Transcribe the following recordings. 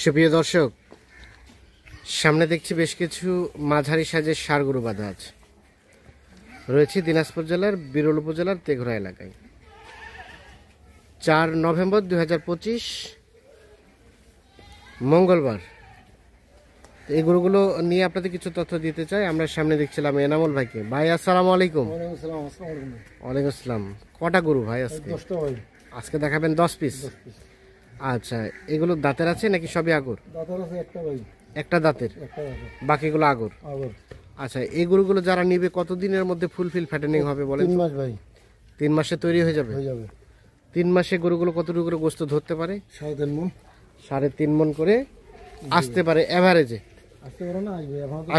সুপ্রিয় দর্শক, সামনে দেখছি বেশ কিছু মাঝারি সাইজের ষাঁড় গরু বাঁধা আছে। রয়েছে দিনাজপুর জেলার বিরল উপজেলার তেঘরা এলাকায়। 4 নভেম্বর 2025 মঙ্গলবার। এই গরুগুলো নিয়ে আপনাদের কিছু তথ্য দিতে চাই। আমরা সামনে দেখছিলাম এনামুল ভাইকে। ভাই আসসালামু আলাইকুম। ওয়ালাইকুম আসসালাম। কটা গরু ভাই আজকে? আজকে দেখাবেন 10 পিস। আচ্ছা, এগুলো দাঁতের আছে নাকি সবই আগর? দাঁতের আছে একটা ভাই। একটা দাঁতের, বাকিগুলো আগর। আচ্ছা, এই গরুগুলো যারা নিবে কতদিনের মধ্যে ফুলফিল ফ্যাটেনিং হবে বলেন? 3 মাস ভাই। 3 মাসে তৈরি হয়ে যাবে? 3 মাসে গরুগুলো কতটুকু করে গোস্ত ধরতে পারে? 3.5 মণ। 3.5 মণ করে আসতে পারে এভারেজে? আসতে পারে না,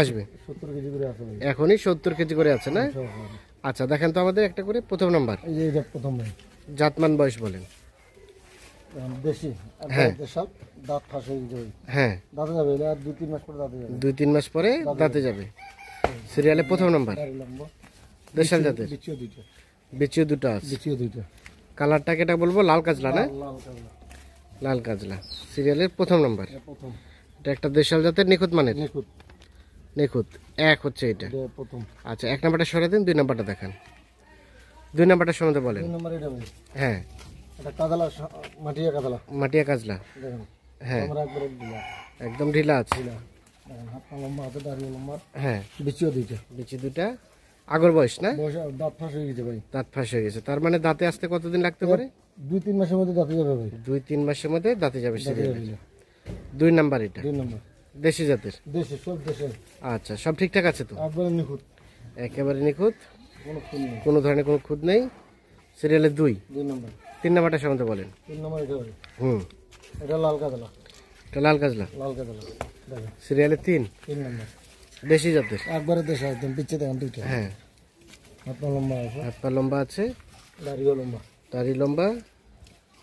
আসবে। 70 কেজি করে আছে ভাই। এখনই 70 কেজি করে আছে না? আচ্ছা, দেখেন তো আমাদের একটা করে। প্রথম নাম্বার, এই যে এটা প্রথম ভাই। জাতমান বয়স বলেন? দেশি। হ্যাঁ। দেশাল। দাঁত ফাঁস হয়ে গেছে ভাই। হ্যাঁ, দাঁতে যাবে, আর 2-3 মাস পরে দাঁতে যাবে। 2-3 মাস পরে দাঁতে যাবে। সিরিয়ালে প্রথম নাম্বার, দেশাল জাতের। বিচিও দুটো আছে। কালারটা কেটা বলবো? লাল কাজলা না? লাল কাজলা। সিরিয়ালের প্রথম নাম্বার। এটা একটা দেশাল জাতের, নিখুঁত মানের। নিখুঁত এক হচ্ছে এটা। আচ্ছা, 1 নাম্বারটা সরে দিন, 2 নাম্বারটা দেখান। 2 নাম্বারটা সম্বন্ধে বলেন। 2 নাম্বার এটা ভাই। হ্যাঁ, এটা কাজলা, মাটিয়া কাজলা। মাটিয়া কাজলা। দেখেন। হ্যাঁ, আমরা একবার দিলা। একদম ঢিলা আছে। দেখেন, হাত লম্বা, হাতে দাঁড়ি লম্বা। হ্যাঁ, বিচিও দুইটা। বিচি দুটা। আগর বয়স না? বয়স দাঁত ফাঁস হয়ে গেছে ভাই। দাঁত ফাঁস হয়ে গেছে, তার মানে দাঁতে আসতে কতদিন লাগতে পারে? 2-3 মাসের মধ্যে দাঁতে যাবে ভাই। 2-3 মাসের মধ্যে দাঁতে যাবে। সিরিয়ালে 2 নাম্বার এটা। 2 নাম্বার। দেশি জাতের। দেশি, সব দেশি। আচ্ছা, সব ঠিকঠাক আছে তো? একবারে নিখুঁত। একেবারে নিখুঁত, কোনো খুন নেই। কোনো ধরনের কোনো খুঁত নেই। সিরিয়ালে 2 নাম্বার। 3 নাম্বারটা সম্বন্ধে বলেন। 3 নাম্বার এটা ভাই। এটা লাল কাজলা। এটা লাল কাজলা। দেখেন। সিরিয়ালে 3 নাম্বার। দেশি জাতের। একবারে দেশি, একদম পিছে দেখেন দুইটা। হ্যাঁ, হাত পা লম্বা আছে। হাত পা লম্বা আছে, দাড়িও লম্বা। দাড়ি লম্বা।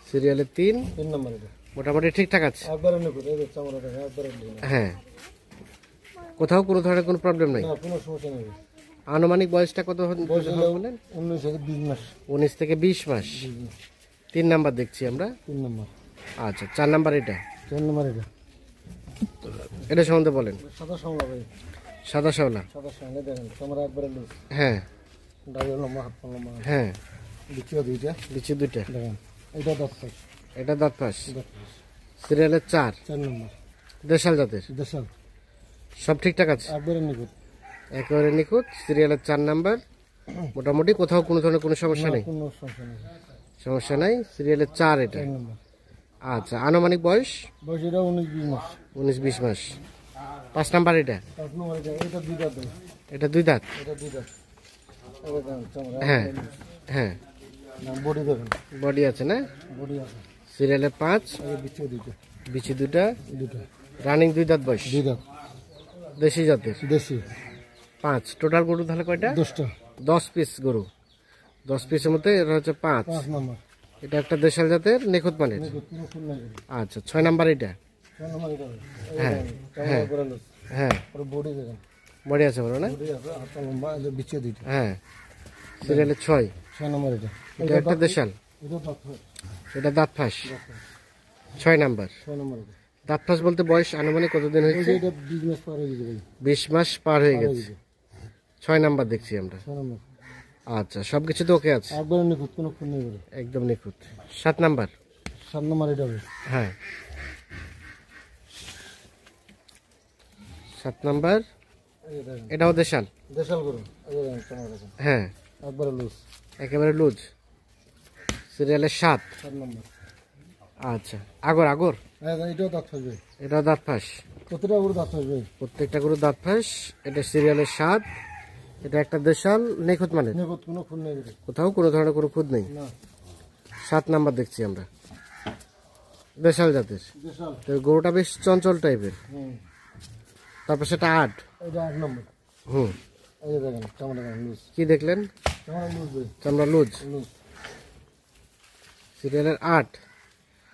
সিরিয়ালে 3 নাম্বার এটা। মোটামুটি ঠিকঠাক আছে। একবারে নিখুঁত। এই যে চামড়া দেখেন, একবারে নিখুঁত। হ্যাঁ, কোথাও কোনো ধরনের কোনো প্রবলেম নেই। না, কোনো সমস্যা নেই। আনুমানিক বয়সটা কত বয়স হলো বলেন? 19 থেকে 20 মাস। 19 থেকে 20 মাস। 3 নাম্বার দেখছি আমরা। 3 নাম্বার। আচ্ছা, 4 নাম্বার এটা। 4 নাম্বার এটা। এটা সম্বন্ধে বলেন। সাদা শ্যামলা ভাই। সাদা শ্যাওলা। সাদা শ্যামলা দেখেন, চামড়া একবারে লুজ। হ্যাঁ, দাড়িও লম্বা, হাত পা লম্বা। হ্যাঁ, বিচিও দুইটা। বিচি দুইটা। দেখেন, এটা দাঁত ফাঁস। এটা দাঁত ফাঁস। সিরিয়ালের 4 নাম্বার। দেশাল জাতের। দেশাল। সব ঠিকঠাক আছে, একবারে নিখুঁত। একেবারে নিখুঁত। সিরিয়ালের 4 নাম্বার। মোটামুটি কোথাও কোনো ধরনের কোনো সমস্যা নেই। কোনো সমস্যা নেই। সমস্যা নাই। সিরিয়ালের 4 এটা। 4 নাম্বার। আচ্ছা, আনুমানিক বয়স? বয়স এটা 19-20 মাস। 19-20 মাস। 5 নাম্বার এটা। 5 নাম্বার এটা। এটা 2 দাঁত ভাই। এটা 2 দাঁত। এটা 2 দাঁত। এটা দেখেন, চামড়া। হ্যাঁ, হ্যাঁ, বডি দেখেন। বডি আছে না? বডি আছে। সিরিয়ালের 5 এই বিচিও দুইটা। বিচি দুটা। দুইটা। রানিং 2 দাঁত বয়স। 2 দাঁত। দেশি জাতের। দেশি। 5 টোটাল গরু তাহলে কয়টা? 10টা। 10 পিস গরু। 10 পিসের মধ্যে এটা হচ্ছে 5। 5 নাম্বার। এটা একটা দেশাল জাতের, নিখুঁত মানের। কোনো ফুল নাই। আচ্ছা, 6 নাম্বার এটা। 4 নাম্বার এটা ভাই। হ্যাঁ, চামড়া একবারে লুজ। হ্যাঁ, আর বডি দেখেন। বডি আছে বলো না? বডি আছে, হাত পা লম্বা, এটা বিচিও দুইটা। হ্যাঁ, সিরিয়ালে 6 6 নাম্বার এটা। এটা একটা দেশাল। এটা দাঁত ফাঁস। এটা দাঁত ফাঁস। 6 নাম্বার। 6 নাম্বার এটা। দাঁত ফাঁস বলতে বয়স আনুমানিক কতদিন হয়েছে? এটা 20 মাস পার হয়ে গেছে ভাই। 20 মাস পার হয়ে গেছে। 6 নাম্বার দেখছি আমরা। 6 নাম্বার। আচ্ছা, সবকিছু তো ওকে আছে, একবারে নিখুঁত, কোনো ফুল নেই বলে। একদম নিখুঁত। 7 নাম্বার। 7 নাম্বার এটা ভাই। হ্যাঁ, 7 নাম্বার। এই দেখেন, এটাও দেশাল। দেশাল গরু। এই দেখেন, চামড়া দেখেন। হ্যাঁ, একবারে লুজ। একেবারে লুজ। সিরিয়ালের 7। 7 নাম্বার। আচ্ছা, আগর আগর। হ্যাঁ, এটাও দাঁত ফাঁস ভাই। এটাও দাঁত ফাঁস। কতটা গরু দাঁত ফাঁস ভাই? প্রত্যেকটা গরু দাঁত ফাঁস। এটা সিরিয়ালের 7। এটা একটা দেশাল, নিখুঁত মানের। নিখুঁত, কোনো ফুল নেই বলে। কোথাও কোনো ধরনের কোনো খুঁত নেই। না। 7 নাম্বার দেখছি আমরা, দেশাল জাতের। দেশাল। তো গরুটা বেশ চঞ্চল টাইপের। হুম। তারপর সেটা 8। এটা 8 নাম্বার। হুম, এই যে দেখেন, চামড়া দেখেন লুজ। কি দেখলেন? চামড়া লুজ ভাই। চামড়া লুজ। লুজ। সিরিয়ালের 8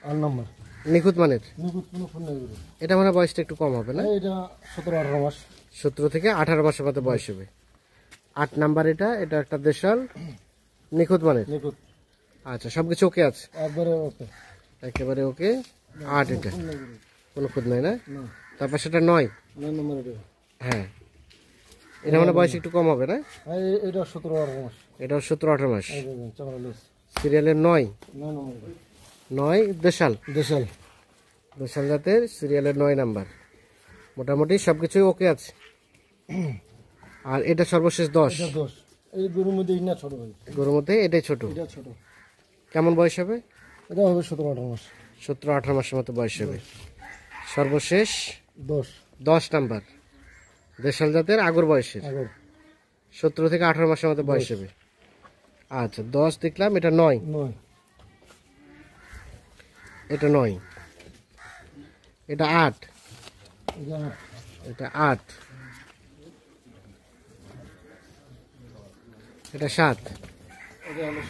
8 নাম্বার। নিখুঁত মানের। নিখুঁত, কোনো ফুল নেই বলে। এটা মানে বয়সটা একটু কম হবে না? এটা 17-18 মাস। 17 থেকে 18 মাসের মতো বয়স হবে। 8 নাম্বার এটা। এটা একটা দেশাল, নিখুঁত মানের। নিখুঁত। আচ্ছা, সবকিছু ওকে আছে, একবারে ওকে। একেবারে ওকে। 8 এটা। কোনো খুদ নাই না? না তারপর সেটা 9। 9 নম্বর এটা। হ্যাঁ, এটা মানে বয়স একটু কম হবে না? এটা 17-18 মাস। এটাও 17-18 মাস। এই দেখেন চামড়া লুজ। সিরিয়ালের 9। 9 নম্বর 9 দেশাল। দেশাল। দেশাল জাতের সিরিয়ালের 9 নাম্বার। মোটামুটি সবকিছুই ওকে আছে। আর এটা সর্বশেষ 10। এটা 10। এই গরুর মধ্যে ইনা ছোট ভাই। গরুর মধ্যে এটাই ছোট। এটা ছোট। কেমন বয়স হবে? এটা হবে 17-18 মাস। 17-18 মাসের মতো বয়স হবে। সর্বশেষ 10 10 নাম্বার দেশাল জাতের আগর বয়সের। আগর 17 থেকে 18 মাসের মতো বয়স হবে। আচ্ছা 10 দেখলাম, এটা 9। 9 এটা 9। এটা 8। এটা এটা 8। এটা 7। এটা হলো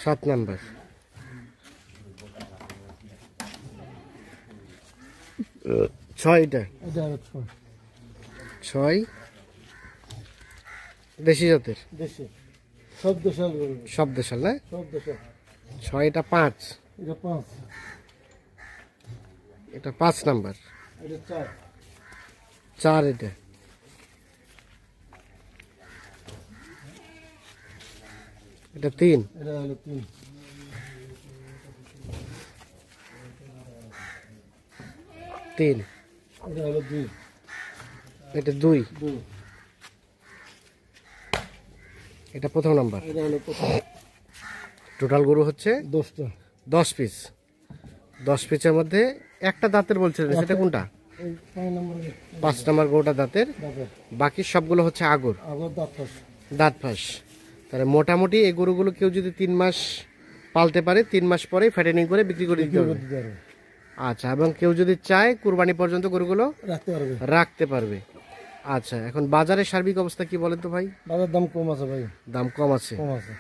7 নাম্বার। ছয় এটা এটা হলো 6 দেশি জাতের। দেশি সব দেশাল গরু। সব দেশাল না? সব দেশাল। 6 এটা 5। এটা 5। এটা 5 নাম্বার। এটা 4। 4 এটা। এটা 3। এটা হলো 3। 3। এটা হলো 2। এটা 2। 2। এটা প্রথম নাম্বার। এটা হলো প্রথম। টোটাল গরু হচ্ছে 10টা। 10 পিস। 10 পিসের মধ্যে একটা দাঁতের বলছিলেন, সেটা কোনটা? এই 5 নম্বরে 5 নাম্বার গরুটা দাঁতের, দাঁতের। বাকি সবগুলো হচ্ছে আগর, আগর দাঁত ফাঁস। দাঁত ফাঁস। তাহলে মোটামুটি এই গরুগুলো কেউ যদি 3 মাস পালতে পারে, 3 মাস পরেই ফ্যাটেনিং করে বিক্রি করে দিতে হবে। দিতে পারবে। আচ্ছা, এবং কেউ যদি চায় কুরবানি পর্যন্ত গরুগুলো রাখতে পারবে। রাখতে পারবে। আচ্ছা, এখন বাজারের সার্বিক অবস্থা কি বলেন তো ভাই? বাজার দাম কম আছে ভাই। দাম কম আছে। কম আছে।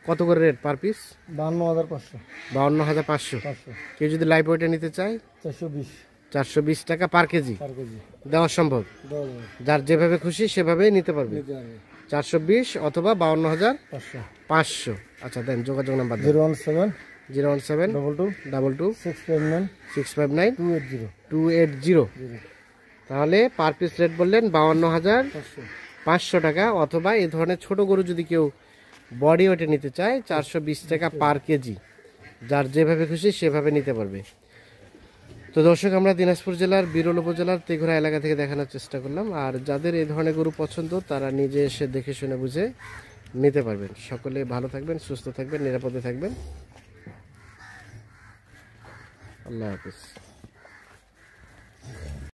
কত করে রেট পার পিস? 52,500। 52,500। 500। কেউ যদি লাইভ ওয়েটে নিতে চায় 420 420 টাকা পার কেজি পার কেজি। দেওয়া সম্ভব। দেওয়া যাবে। যার যেভাবে খুশি সেভাবেই নিতে পারবে। নিতে হবে। 420 অথবা 500। 52,500। আচ্ছা দেন, যোগাযোগ নাম্বার দেন। 017 017 22 22 659 659 280 280। তাহলে পার পিস রেট বললেন 52,500 টাকা, অথবা এই ধরনের ছোট গরু যদি কেউ বডি ওয়েটে নিতে চায় 420 টাকা পার কেজি। যার যেভাবে খুশি সেভাবে নিতে পারবে। তো দর্শক, আমরা দিনাজপুর জেলার বিরল উপজেলার তেঘরা এলাকা থেকে দেখানোর চেষ্টা করলাম। আর যাদের এই ধরনের গরু পছন্দ তারা নিজে এসে দেখে শুনে বুঝে নিতে পারবেন। সকলে ভালো থাকবেন, সুস্থ থাকবেন, নিরাপদে থাকবেন। আল্লাহ হাফিজ।